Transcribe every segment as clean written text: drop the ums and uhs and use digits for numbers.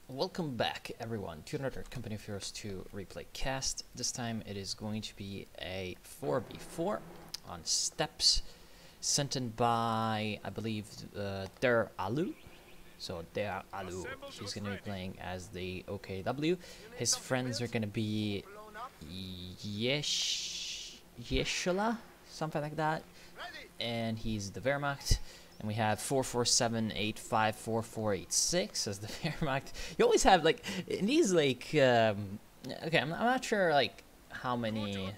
Welcome back, everyone, to another Company of Heroes 2 replay cast. This time it is going to be a 4v4 on steps, sent in by, I believe, Der Alu. So Der Alu, he's going to be playing as the OKW. His friends are going to be Yeshula, something like that, and he's the Wehrmacht. And we have 447854486 as the Wehrmacht. You always have, like, in these, like, okay, I'm not sure, like, how many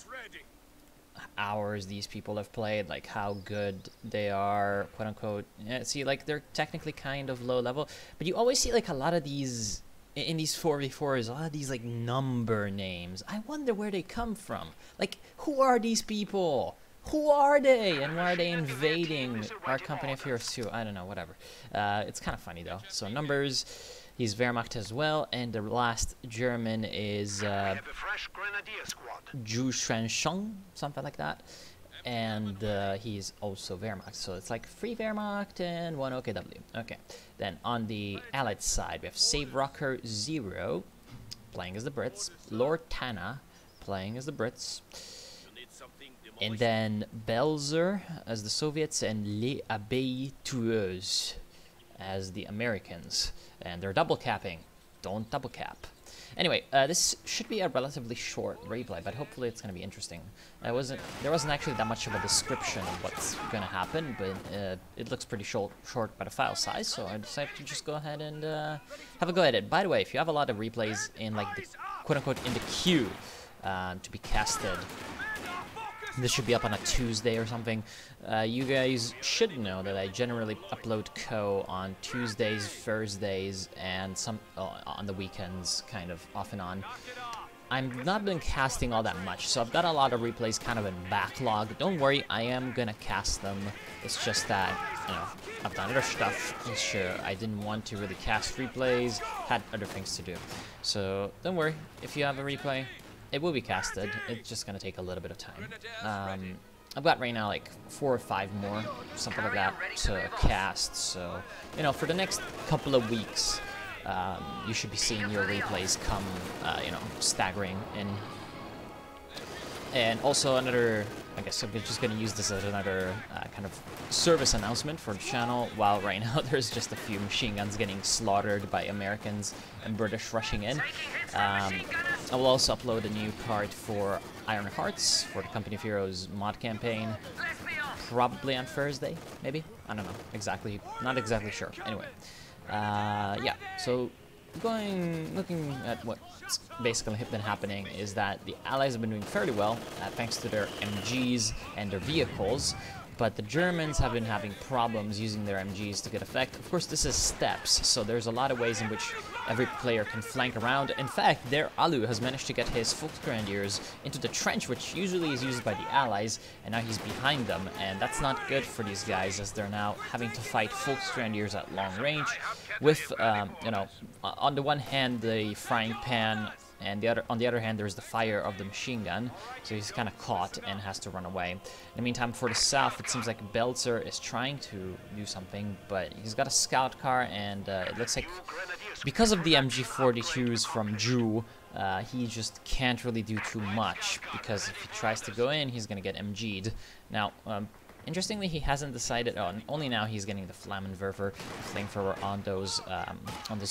hours these people have played, like, how good they are, quote-unquote. Yeah, see, like, they're technically kind of low level, but you always see, like, a lot of these, in these 4v4s, a lot of these, like, number names. I wonder where they come from. Like, who are these people? Who are they, and why are they invading our Company of Heroes 2? I don't know, whatever. It's kind of funny, though. So, numbers, he's Wehrmacht as well, and the last German is Zhu Xuansheng, something like that. And he's also Wehrmacht, so it's like 3 Wehrmacht and 1 OKW. Okay, then on the Allied side, we have Save Rocker 0, playing as the Brits, Lord Tana, playing as the Brits, and then Belzer as the Soviets, and Les Abeilles Tueuses as the Americans. And they're double capping. Don't double cap. Anyway, this should be a relatively short replay, but hopefully it's going to be interesting. There wasn't actually that much of a description of what's going to happen, but it looks pretty short by the file size, so I decided to just go ahead and have a go at it. By the way, if you have a lot of replays in, like, the quote-unquote in the queue to be casted, this should be up on a Tuesday or something. You guys should know that I generally upload Co on Tuesdays, Thursdays, and some on the weekends, kind of off and on. I've not been casting all that much, so I've got a lot of replays kind of in backlog. Don't worry, I am gonna cast them. It's just that, you know, I've done other stuff. Sure, I didn't want to really cast replays, had other things to do. So don't worry, if you have a replay, it will be casted. It's just gonna take a little bit of time. I've got right now like 4 or 5 more, something like that, to cast. So, you know, for the next couple of weeks, you should be seeing your replays come, you know, staggering in. And also another, I guess I'm just gonna use this as another kind of service announcement for the channel. While right now there's just a few machine guns getting slaughtered by Americans and British rushing in. I will also upload a new part for Iron Hearts for the Company of Heroes mod campaign, probably on Thursday, maybe? I don't know, exactly, not exactly sure. Anyway, yeah, so looking at what's basically been happening is that the Allies have been doing fairly well, thanks to their MGs and their vehicles, but the Germans have been having problems using their MGs to good effect. Of course, this is steps, so there's a lot of ways in which every player can flank around. In fact, Der Alu has managed to get his Volksgrenadiers into the trench, which usually is used by the Allies, and now he's behind them, and that's not good for these guys, as they're now having to fight Volksgrenadiers at long range with, you know, on the one hand, the frying pan, and on the other hand, there's the fire of the machine gun, so he's kind of caught and has to run away. In the meantime, for the south, it seems like Belzer is trying to do something, but he's got a scout car, and it looks like because of the MG42s from Zhu, he just can't really do too much, because if he tries to go in, he's going to get MG'd. Now, interestingly, he hasn't decided. Oh, only now he's getting the Flammenwerfer, flamethrower on those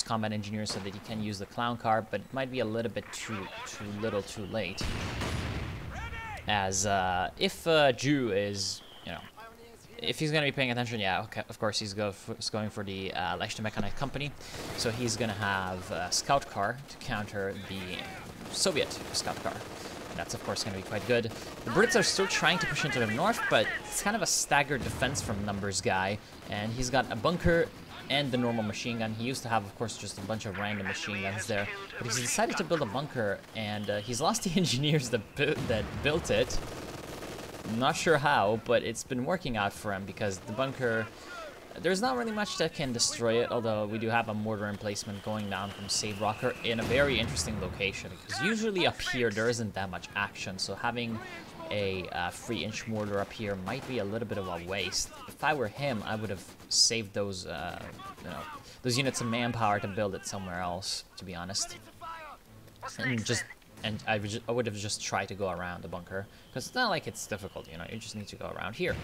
combat engineers, so that he can use the clown car. But it might be a little bit too late. As if Zhu is, you know, if he's gonna be paying attention, yeah, okay, of course he's going for the Leichte Mechanite Company, so he's gonna have a scout car to counter the Soviet scout car. That's, of course, going to be quite good. The Brits are still trying to push into the north, but it's kind of a staggered defense from Numbers guy. And he's got a bunker and the normal machine gun. He used to have, of course, just a bunch of random machine guns there. But he's decided to build a bunker, and he's lost the engineers that built it. I'm not sure how, but it's been working out for him, because the bunker, there's not really much that can destroy it, although we do have a mortar emplacement going down from Save Rocker in a very interesting location, because usually up here there isn't that much action, so having a 3-inch mortar up here might be a little bit of a waste. If I were him, I would have saved those, you know, those units of manpower to build it somewhere else, to be honest. And I would have just tried to go around the bunker, because it's not like it's difficult, you know, you just need to go around here.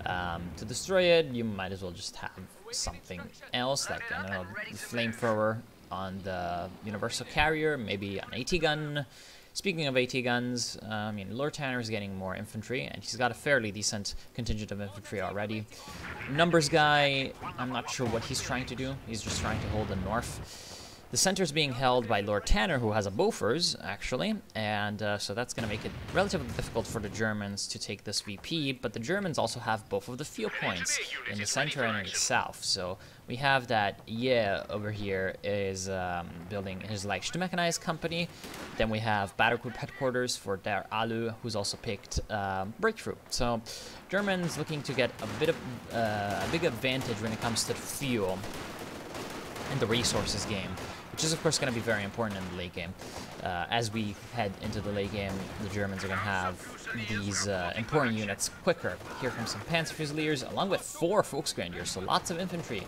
To destroy it, you might as well just have something else, like, I don't know, the flamethrower on the universal carrier, maybe an AT gun. Speaking of AT guns, I mean, Lord Tanner is getting more infantry, and he's got a fairly decent contingent of infantry already. Numbers guy, I'm not sure what he's trying to do. He's just trying to hold the north. The center is being held by Lord Tanner, who has a Bofors, actually, and so that's going to make it relatively difficult for the Germans to take this VP, but the Germans also have both of the field points in the center and in the south, so we have that over here is building his Leichte Mechanized Company. Then we have Battle Group Headquarters for Der Alu, who's also picked Breakthrough. So Germans looking to get a bit of a big advantage when it comes to the fuel and the resources game, which is of course going to be very important in the late game. As we head into the late game, the Germans are going to have these important units quicker. Here comes some Panzer Fusiliers, along with 4 Volksgrenadiers, so lots of infantry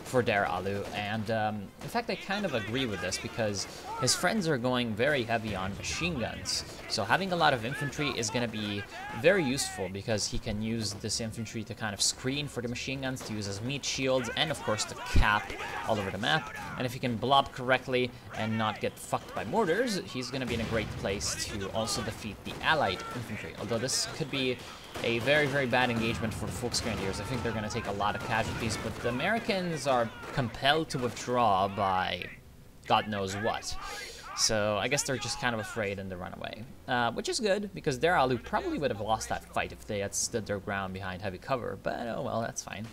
for Der Alu, and in fact I kind of agree with this because his friends are going very heavy on machine guns, so having a lot of infantry is going to be very useful because he can use this infantry to kind of screen for the machine guns, to use as meat shields, and of course to cap all over the map. And if he can blob correctly and not get fucked by mortars, he's going to be in a great place to also defeat the allied infantry, although this could be a very, very bad engagement for the Volksgrenadiers. I think they're going to take a lot of casualties, but the Americans are compelled to withdraw by God knows what. So I guess they're just kind of afraid and they run away, which is good because Der Alu probably would have lost that fight if they had stood their ground behind heavy cover, but oh well, that's fine.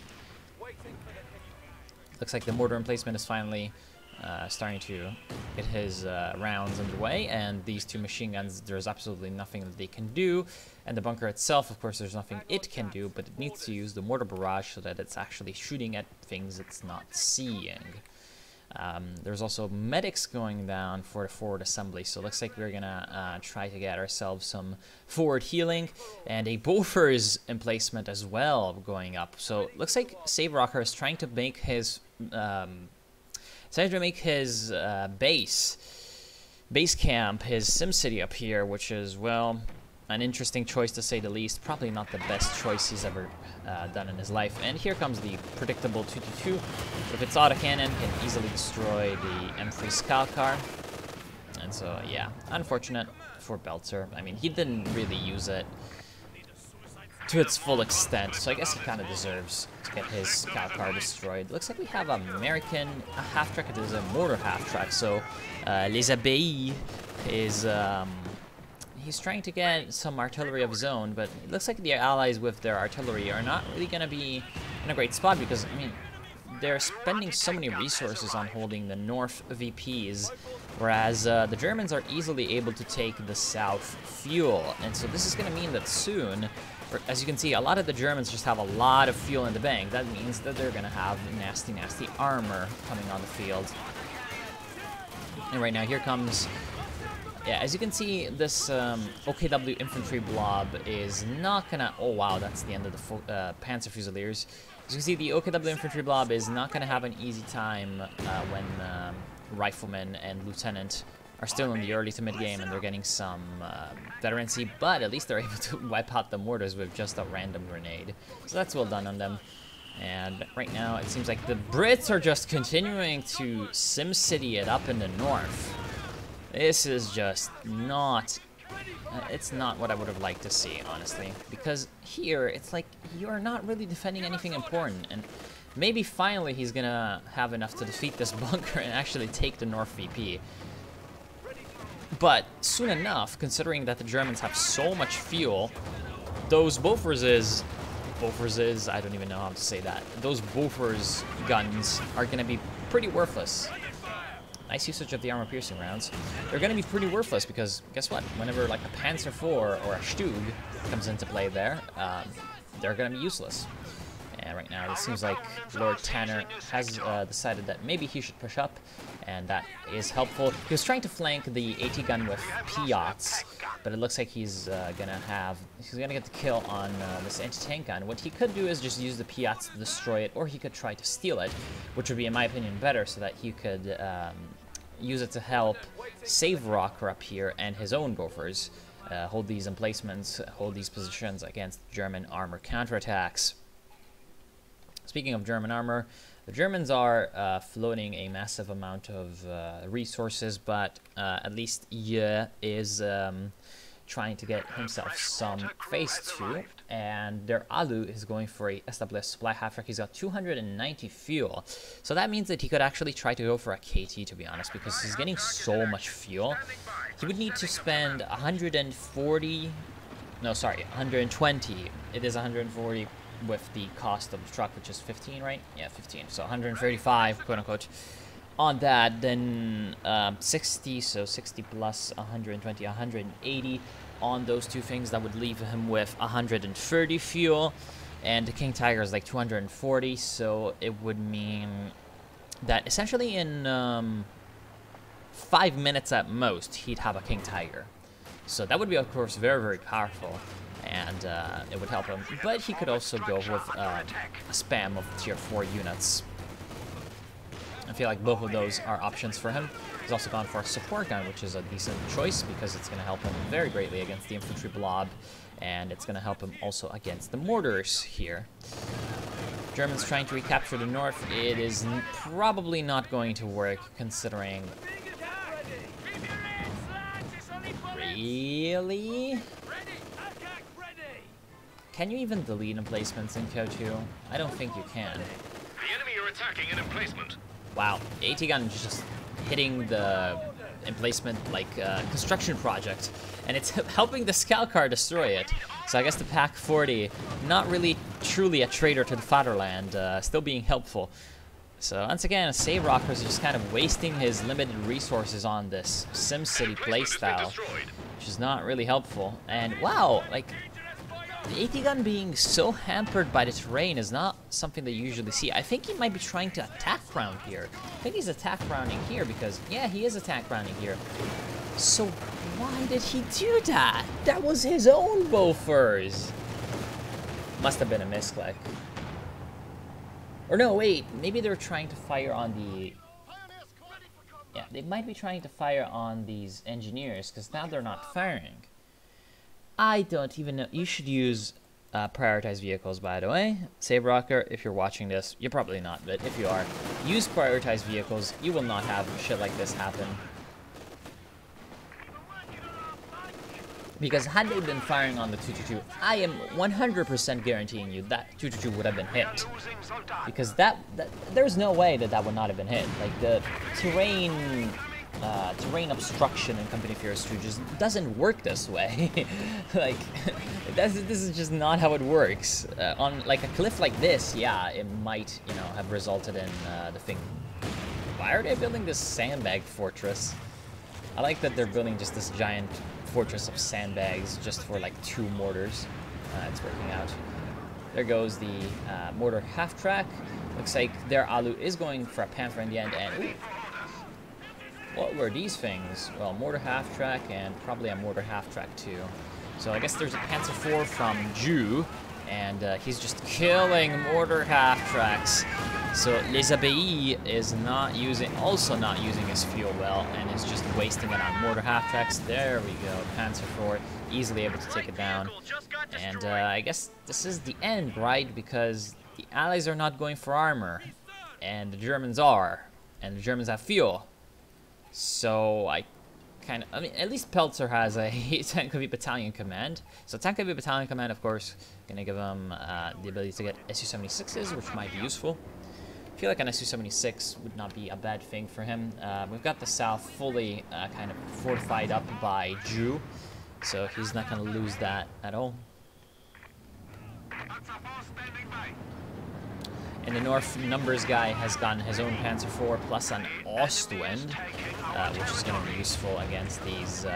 Looks like the mortar emplacement is finally starting to get his rounds underway, and these 2 machine guns, there's absolutely nothing that they can do, and the bunker itself, of course, there's nothing it can do, but it needs to use the mortar barrage so that it's actually shooting at things it's not seeing. There's also medics going down for the forward assembly, so it looks like we're gonna try to get ourselves some forward healing, and a Bofors emplacement as well going up. So it looks like Save Rocker is trying to make his base camp, his SimCity up here, which is, well, an interesting choice to say the least. Probably not the best choice he's ever done in his life. And here comes the predictable 222. With its autocannon, can easily destroy the M3 scout car. And so, yeah, unfortunate for Belzer. I mean, he didn't really use it to its full extent, so I guess he kind of deserves to get his scout car destroyed. Looks like we have American half-track. It is a mortar half-track, so Les Abeilles is he's trying to get some artillery of his own, but it looks like the allies with their artillery are not really going to be in a great spot because, I mean, they're spending so many resources on holding the north VPs, whereas the Germans are easily able to take the south fuel, and so this is going to mean that soon, as you can see, a lot of the Germans just have a lot of fuel in the bank. That means that they're going to have nasty, nasty armor coming on the field. And right now, here comes... Yeah, as you can see, this OKW infantry blob is not gonna... Oh wow, that's the end of the Panzer Fusiliers. As you can see, the OKW infantry blob is not gonna have an easy time when Rifleman and Lieutenant are still in the early to mid game and they're getting some veterancy, but at least they're able to wipe out the mortars with just a random grenade. So that's well done on them. And right now, it seems like the Brits are just continuing to SimCity it up in the north. This is just not, it's not what I would have liked to see, honestly. Because here, it's like, you're not really defending anything important. And maybe finally he's gonna have enough to defeat this bunker and actually take the North VP. But soon enough, considering that the Germans have so much fuel, those Bofors, I don't even know how to say that. Those Bofors guns are gonna be pretty worthless. Nice usage of the armor-piercing rounds. They're going to be pretty worthless because, guess what? Whenever like a Panzer IV or a Stug comes into play there, they're going to be useless. And right now, it seems like Lord Tanner has decided that maybe he should push up. and that is helpful. He was trying to flank the AT gun with Piats, but it looks like he's gonna get the kill on this anti-tank gun. What he could do is just use the Piats to destroy it, or he could try to steal it, which would be, in my opinion, better, so that he could use it to help save Rocker up here and his own Gophers. Hold these emplacements, hold these positions against German armor counterattacks. Speaking of German armor, the Germans are floating a massive amount of resources, but at least Ye is trying to get himself some phase 2, and their Alu is going for a SWS supply half-track. He's got 290 fuel, so that means that he could actually try to go for a KT, to be honest, because he's getting so much fuel. He would need to spend 120. It is 140 with the cost of the truck, which is 15, right? Yeah, 15. So 135, quote unquote, on that. Then 60, so 60 plus 120, 180 on those two things. That would leave him with 130 fuel, and the King Tiger is like 240. So it would mean that essentially in 5 minutes at most, he'd have a King Tiger. So that would be, of course, very, very powerful, and it would help him. But he could also go with a spam of tier 4 units. I feel like both of those are options for him. He's also gone for a support gun, which is a decent choice because it's going to help him very greatly against the infantry blob, and it's going to help him also against the mortars here. Germans trying to recapture the north. It is probably not going to work, considering... Really? Can you even delete emplacements in KO2? I don't think you can. The enemy are attacking an emplacement. Wow, AT gun is just hitting the emplacement like a construction project, and it's helping the scout car destroy it. So I guess the Pak 40, not really truly a traitor to the fatherland, still being helpful. So once again, Save Rocker is just kind of wasting his limited resources on this SimCity playstyle, which is not really helpful. And wow, like, the AT gun being so hampered by the terrain is not something that you usually see. I think he might be trying to attack round here. I think he's attack rounding here because, yeah, he is attack rounding here. So why did he do that? That was his own Bofors. Must have been a misclick. Or no, wait, maybe they're trying to fire on the... Yeah, they might be trying to fire on these engineers, because now they're not firing. I don't even know. You should use prioritized vehicles, by the way. Save Rocker, if you're watching this, you're probably not, but if you are, use prioritized vehicles. You will not have shit like this happen. Because had they been firing on the 222, I am 100% guaranteeing you that 222 would have been hit. Because there's no way that that would not have been hit. Like, the terrain obstruction in Company Furious 2 just doesn't work this way. Like, this is just not how it works. On, like, a cliff like this, yeah, it might, you know, have resulted in the thing. Why are they building this sandbag fortress? I like that they're building just this giant fortress of sandbags just for like 2 mortars. It's working out. There goes the mortar half-track. Looks like their Alu is going for a Panther in the end, and ooh, what were these things? Well, mortar half-track and probably a mortar half-track too. So I guess there's a Panzer IV from Ju, and he's just killing mortar half-tracks. So Les Abbayes is also not using his fuel well, and is just wasting it on mortar half-tracks. There we go, Panzer IV, easily able to take it down. And I guess this is the end, right? Because the Allies are not going for armor, and the Germans are, and the Germans have fuel. So I mean, at least Peltzer has a Tank Heavy Battalion Command. So Tank Heavy Battalion Command, of course, gonna give him the ability to get Su-76s, which might be useful. I feel like an Su-76 would not be a bad thing for him. We've got the south fully kind of fortified up by Ju, so he's not gonna lose that at all. In the north, Numbers guy has gotten his own Panzer IV plus an Ostwind, which is going to be useful against these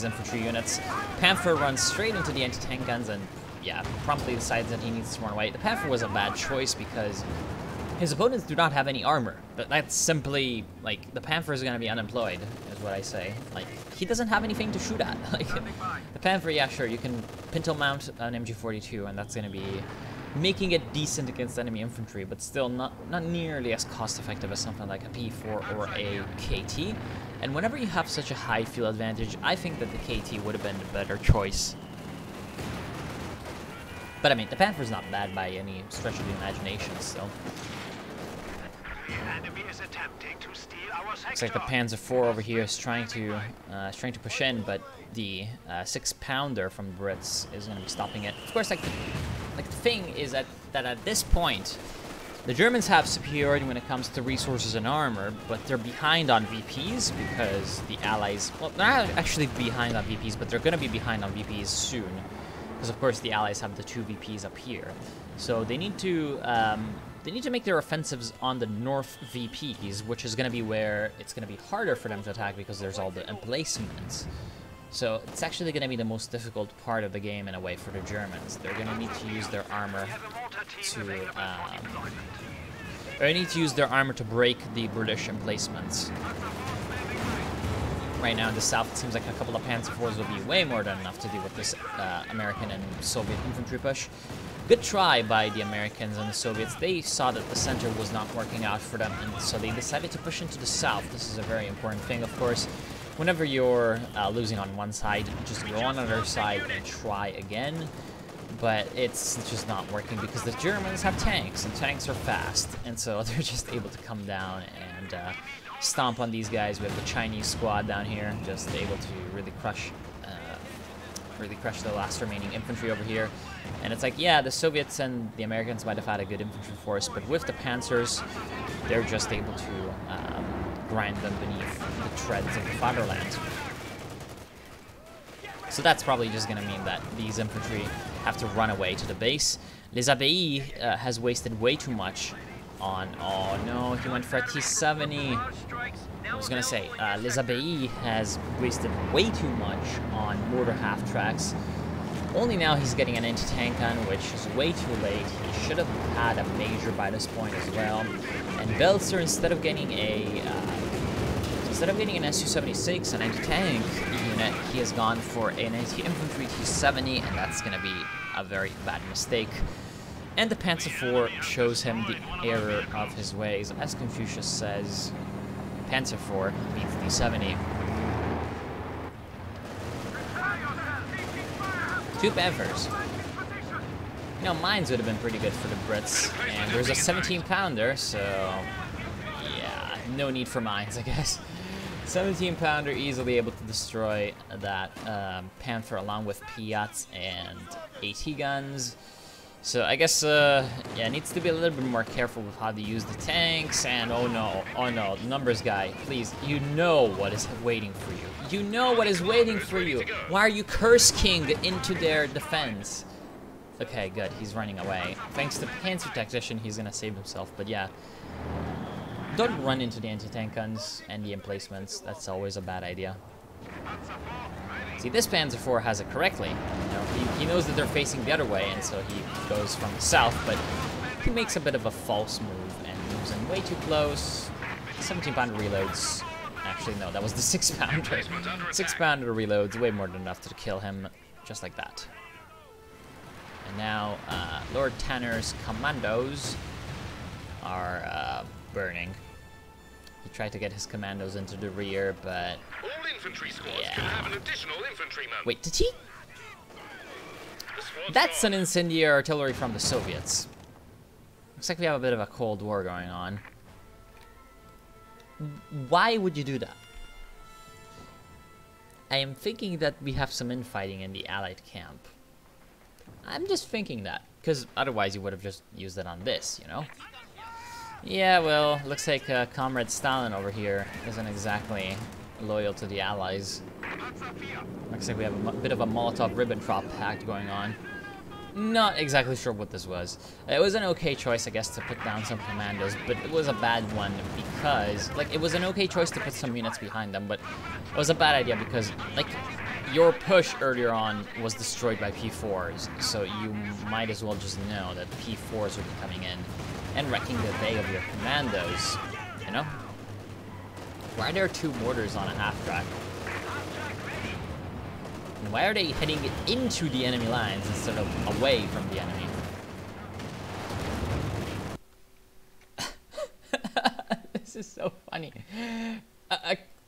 infantry units. Panther runs straight into the anti-tank guns and, yeah, promptly decides that he needs to run away. The Panther was a bad choice because His opponents do not have any armor. That's simply, like, the Panther is gonna be unemployed, is what I say. Like, he doesn't have anything to shoot at. Like, the Panther, yeah, sure, you can pintle mount an MG42, and that's gonna be making it decent against enemy infantry, but still not nearly as cost-effective as something like a P4 or a KT. And whenever you have such a high field advantage, I think that the KT would have been the better choice. But I mean, the Panther's not bad by any stretch of the imagination, still. The enemy is attempting to steal our sector. Looks like the Panzer IV over here is trying to push in, but the 6-pounder from the Brits is going to be stopping it. Of course, like the thing is that at this point, the Germans have superiority when it comes to resources and armor, but they're behind on VPs because the Allies, well, they're not actually behind on VPs, but they're going to be behind on VPs soon. Because of course the Allies have the 2 VPs up here, so they need to make their offensives on the north VPs, which is going to be where it's going to be harder for them to attack because there's all the emplacements. So it's actually going to be the most difficult part of the game in a way for the Germans. They're going to need to use their armor to break the British emplacements. Right now in the south, it seems like a couple of Panzer IVs will be way more than enough to deal with this American and Soviet infantry push. Good try by the Americans and the Soviets. They saw that the center was not working out for them, and so they decided to push into the south. This is a very important thing, of course. Whenever you're losing on one side, just go on another side and try again. But it's just not working because the Germans have tanks, and tanks are fast, and so they're just able to come down and stomp on these guys. We have the Chinese squad down here, just able to really crush the last remaining infantry over here. And it's like, yeah, the Soviets and the Americans might have had a good infantry force, but with the Panzers, they're just able to grind them beneath the treads of the fatherland. So that's probably just going to mean that these infantry have to run away to the base. Les Abbayes has wasted way too much on... Oh no, he went for a T-70. I was going to say, Les Abbayes has wasted way too much on mortar half-tracks. Only now he's getting an anti-tank gun, which is way too late. He should have had a major by this point as well. And Belzer, instead of getting an Su-76, an anti-tank unit, he has gone for an anti-infantry T-70, and that's going to be a very bad mistake. And the Panzer IV shows him the error of his ways. As Confucius says, Panzer IV beats T-70. 2 Panthers. You know, mines would have been pretty good for the Brits. And there's a 17-pounder, so yeah, no need for mines, I guess. 17-pounder easily able to destroy that Panther along with Piats and AT guns. So I guess, yeah, needs to be a little bit more careful with how to use the tanks. And oh no, numbers guy, please, you know what is waiting for you. You know what is waiting for you. Why are you Curse King into their defense? Okay, good, he's running away. Thanks to Panzer Tactician, he's gonna save himself, but yeah. Don't run into the anti-tank guns and the emplacements. That's always a bad idea. See, this Panzer IV has it correctly. You know, he knows that they're facing the other way, and so he goes from the south, but he makes a bit of a false move and moves in way too close. 17-pounder reloads. Actually, no, that was the 6-pounder. 6-pounder reloads, way more than enough to kill him, just like that. And now, Lord Tanner's commandos are burning. He tried to get his commandos into the rear, but All infantry squads can have an additional infantryman. wait, did he? That's an incendiary artillery from the Soviets. Looks like we have a bit of a Cold War going on. Why would you do that? I am thinking that we have some infighting in the Allied camp. I'm just thinking that, because otherwise you would have just used it on this, you know? Yeah, well, looks like Comrade Stalin over here isn't exactly loyal to the Allies. Looks like we have a bit of a Molotov-Ribbentrop pact going on. Not exactly sure what this was. It was an okay choice, I guess, to put down some commandos, but it was a bad one because, like, it was an okay choice to put some units behind them, but it was a bad idea because, like, your push earlier on was destroyed by P4s, so you might as well just know that P4s would be coming in. and wrecking the day of your commandos, you know? Why are there 2 mortars on a half-track? And why are they heading into the enemy lines instead of away from the enemy? This is so funny.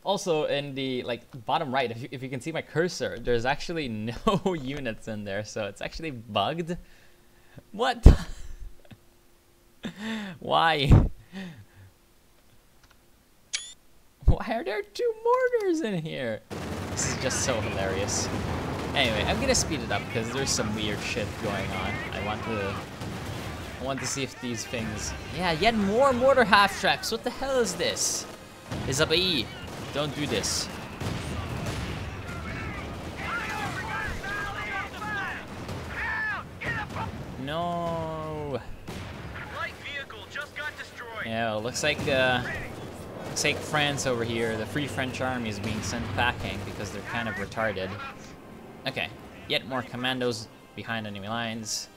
Also, in the bottom right, if you can see my cursor, there's actually no units in there, so it's actually bugged. What? Why? Why are there 2 mortars in here? This is just so hilarious. Anyway, I'm gonna speed it up because there's some weird shit going on. I want to see if these things... Yeah, yet more mortar half-tracks. What the hell is this? Isabai, don't do this. No. Yeah, well, looks like France over here, the Free French Army is being sent packing because they're kind of retarded. Okay, yet more commandos behind enemy lines.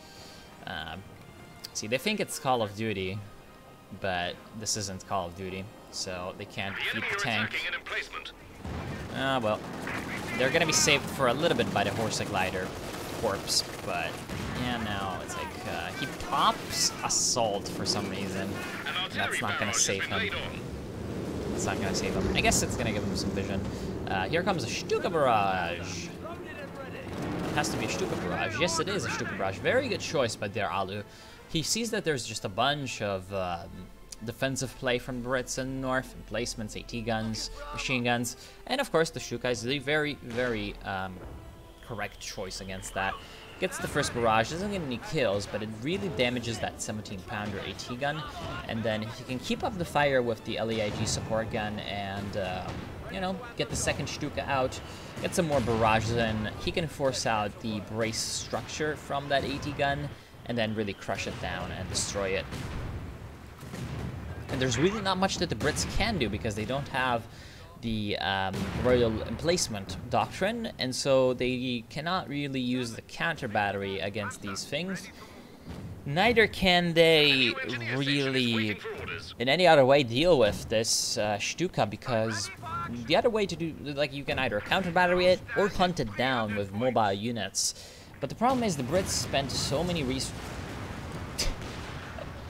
See, they think it's Call of Duty, but this isn't Call of Duty, so they can't defeat the tank. Well, they're gonna be saved for a little bit by the Horsa Glider corpse, but yeah, no, it's like he pops Assault for some reason. And that's not gonna save him. It's not gonna save him. I guess it's gonna give him some vision. Here comes a Stuka Barrage. It has to be a Stuka Barrage. Yes, it is a Stuka Barrage. Very good choice by Der Alu. He sees that there's just a bunch of defensive play from the Brits in the north, emplacements, AT guns, machine guns, and of course the Stuka is a very, very correct choice against that. Gets the first barrage, doesn't get any kills, but it really damages that 17-pounder AT gun, and then if you can keep up the fire with the LEIG support gun and, you know, get the second Stuka out, get some more barrages in, he can force out the brace structure from that AT gun, and then really crush it down and destroy it. And there's really not much that the Brits can do because they don't have the Royal Emplacement Doctrine, and so they cannot really use the counter battery against these things. Neither can they really in any other way deal with this Stuka, because the other way to do, like, you can either counter battery it or hunt it down with mobile units. But the problem is the Brits spent so many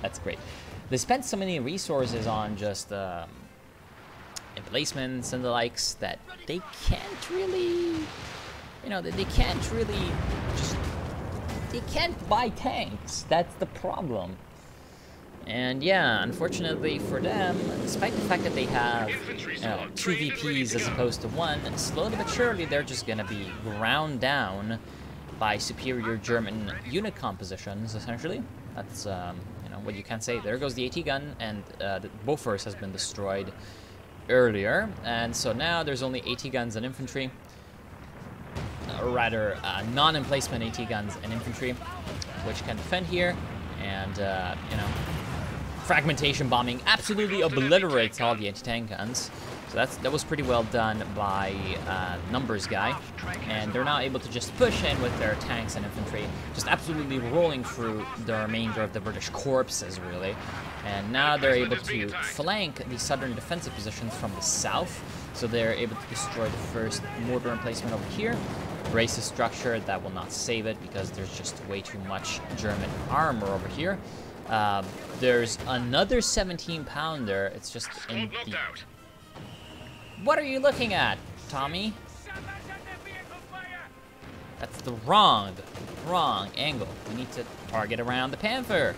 That's great. They spent so many resources on just emplacements and the likes that they can't really, you know, they can't really just, they can't buy tanks. That's the problem. And yeah, unfortunately for them, despite the fact that they have, you know, 2 VPs as opposed to 1, slowly but surely they're just gonna be ground down by superior German unit compositions, essentially. That's, you know, what you can say. There goes the AT gun, and the Bofors has been destroyed earlier, and so now there's only AT guns and infantry, or rather non-emplacement AT guns and infantry, which can defend here, and you know, fragmentation bombing absolutely obliterates all the anti-tank guns. So that was pretty well done by Numbers guy, and they're now able to just push in with their tanks and infantry, just absolutely rolling through the remainder of the British corpses, really. And now they're able to flank the southern defensive positions from the south, so they're able to destroy the first mortar emplacement over here, brace the structure. That will not save it because there's just way too much German armor over here. There's another 17-pounder. It's just in the... What are you looking at, Tommy? That's the wrong angle. We need to target around the Panther.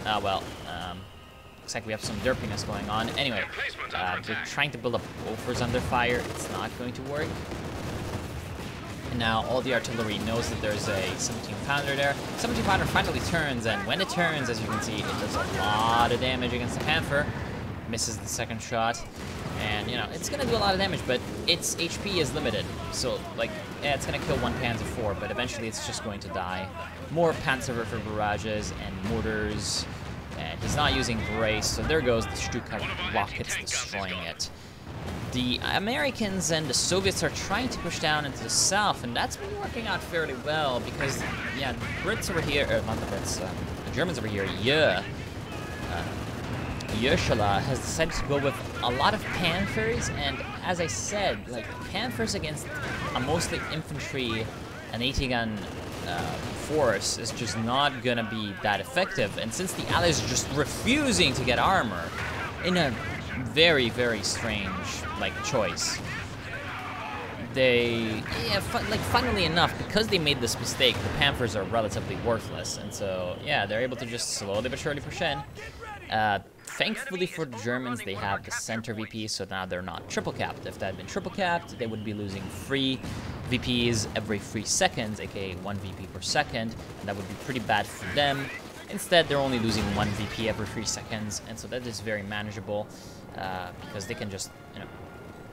Well, looks like we have some derpiness going on. Anyway, they're trying to build up Bofors under fire. It's not going to work. And now all the artillery knows that there's a 17-pounder there. 17-pounder finally turns, and when it turns, as you can see, it does a lot of damage against the Panther. Misses the second shot. And, you know, it's going to do a lot of damage, but its HP is limited. So, like, yeah, it's going to kill 1 Panzer IV, but eventually it's just going to die. More Panzerwerfer barrages and mortars. And he's not using brace, so there goes the Stuka rockets destroying it. The Americans and the Soviets are trying to push down into the south, and that's been working out fairly well because, yeah, the Brits over here, not the Brits, the Germans over here, yeah. Ursula has decided to go with a lot of Panthers, and as I said, like, Panthers against a mostly infantry and AT gun force is just not gonna be that effective. And since the Allies are just refusing to get armor in a very, very strange, like, choice, they, funnily enough, because they made this mistake, the Panthers are relatively worthless, and so, yeah, they're able to just slowly but surely push in. Thankfully for the Germans, they have the center VP, so now they're not triple capped. If that had been triple capped, they would be losing 3 VPs every 3 seconds, aka 1 VP per second, and that would be pretty bad for them. Instead, they're only losing 1 VP every 3 seconds, and so that is very manageable, because they can just, you know,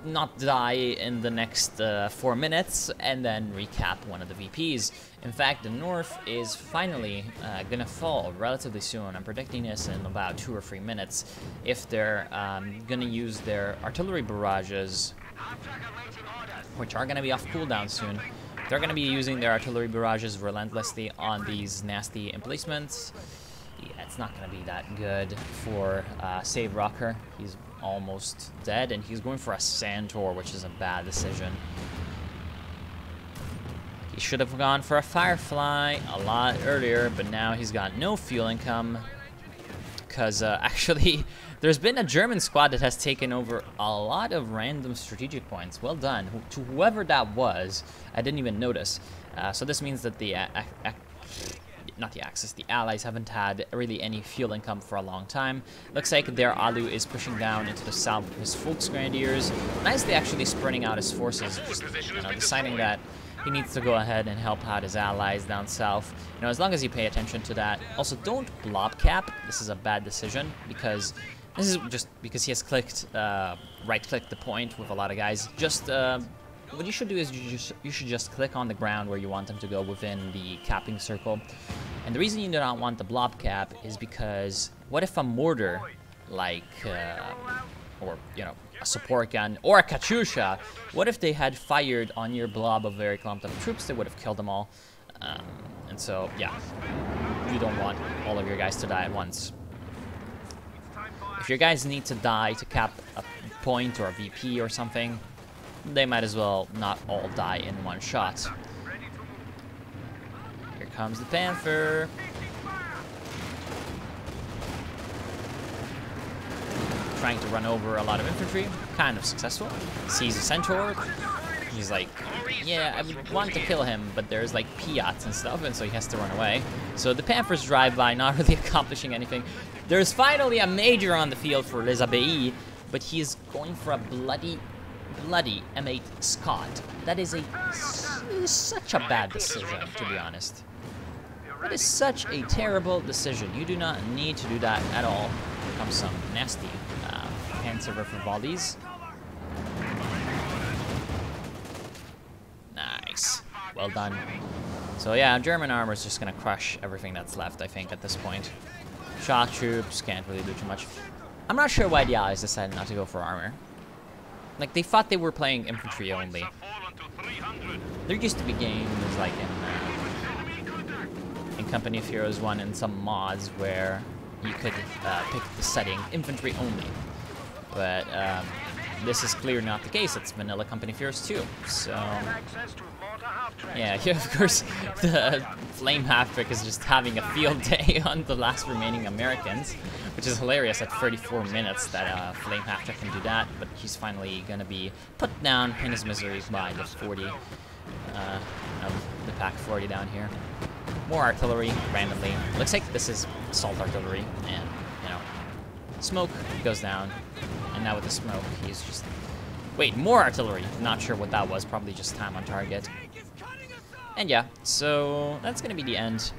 not die in the next 4 minutes and then recap one of the VPs. In fact, the North is finally gonna fall relatively soon. I'm predicting this in about 2 or 3 minutes if they're gonna use their artillery barrages, which are gonna be off cooldown soon. They're gonna be using their artillery barrages relentlessly on these nasty emplacements. Yeah, it's not gonna be that good for Save Rocker. He's almost dead, and he's going for a Centaur, which is a bad decision. He should have gone for a Firefly a lot earlier, but now he's got no fuel income, because actually there's been a German squad that has taken over a lot of random strategic points. Well done to whoever that was. I didn't even notice. So this means that the not the Axis, the Allies haven't had really any fuel income for a long time. Looks like their Alu is pushing down into the south with his Volksgrenadiers, nicely actually spreading out his forces, just, you know, deciding that he needs to go ahead and help out his allies down south. You know, as long as you pay attention to that. Also, don't blob cap. This is a bad decision, because this is just because he has clicked, right-clicked the point with a lot of guys. Just, what you should do is you should just click on the ground where you want them to go within the capping circle. And the reason you do not want the blob cap is because what if a mortar, like, or, you know, a support gun or a Katyusha, what if they had fired on your blob of very clumped up troops? They would have killed them all. And so, yeah, you don't want all of your guys to die at once. If your guys need to die to cap a point or a VP or something, they might as well not all die in one shot. Here comes the Panther. Trying to run over a lot of infantry. Kind of successful. Sees a Centaur. He's like, yeah, I would want to kill him, but there's like Piats and stuff, and so he has to run away. So the Panthers drive by, not really accomplishing anything. There's finally a major on the field for Les Abbayes, but he is going for a bloody M8 Scott. That is such a bad decision, to be honest. That is such a terrible decision. You do not need to do that at all. Here comes some nasty Panzer Rifle volleys. Nice. Well done. So yeah, German armor is just gonna crush everything that's left, I think, at this point. Shock troops can't really do too much. I'm not sure why the Allies decided not to go for armor. Like, they thought they were playing infantry only. There used to be games like in Company of Heroes 1 and some mods where you could pick the setting infantry only. But this is clearly not the case. It's vanilla Company of Heroes 2. So yeah, of course, the Flame Half-Brick is just having a field day on the last remaining Americans, which is hilarious at 34 minutes that Flame Half-Brick can do that, but he's finally going to be put down in his misery by the 40, the Pack 40 down here. More artillery, randomly. Looks like this is assault artillery, and, you know, smoke goes down, and now with the smoke, he's just... Wait, more artillery! Not sure what that was, probably just time on target. And yeah, so that's gonna be the end.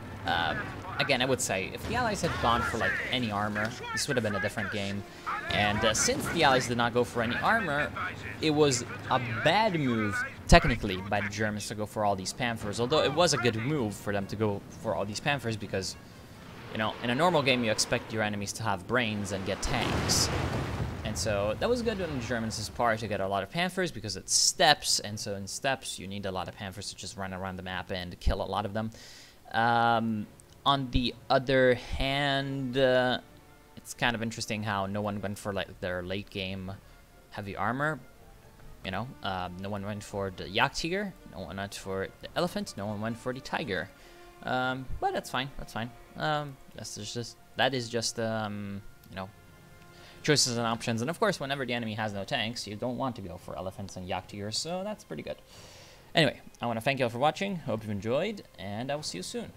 Again, I would say, if the Allies had gone for, like, any armor, this would have been a different game. And since the Allies did not go for any armor, it was a bad move, technically, by the Germans to go for all these Panthers. Although it was a good move for them to go for all these Panthers because, you know, in a normal game you expect your enemies to have brains and get tanks. And so that was good on the Germans' part to get a lot of Panthers because it's steppes, and so in steppes you need a lot of Panthers to just run around the map and kill a lot of them. On the other hand, it it's kind of interesting how no one went for like their late game heavy armor. You know, no one went for the Jagdtiger, no one went for the elephant, no one went for the tiger. But that's fine. That's fine. That is just you know, choices and options. And of course, whenever the enemy has no tanks, you don't want to go for elephants and Jagdtigers, so that's pretty good. Anyway, I want to thank you all for watching. Hope you enjoyed, and I will see you soon.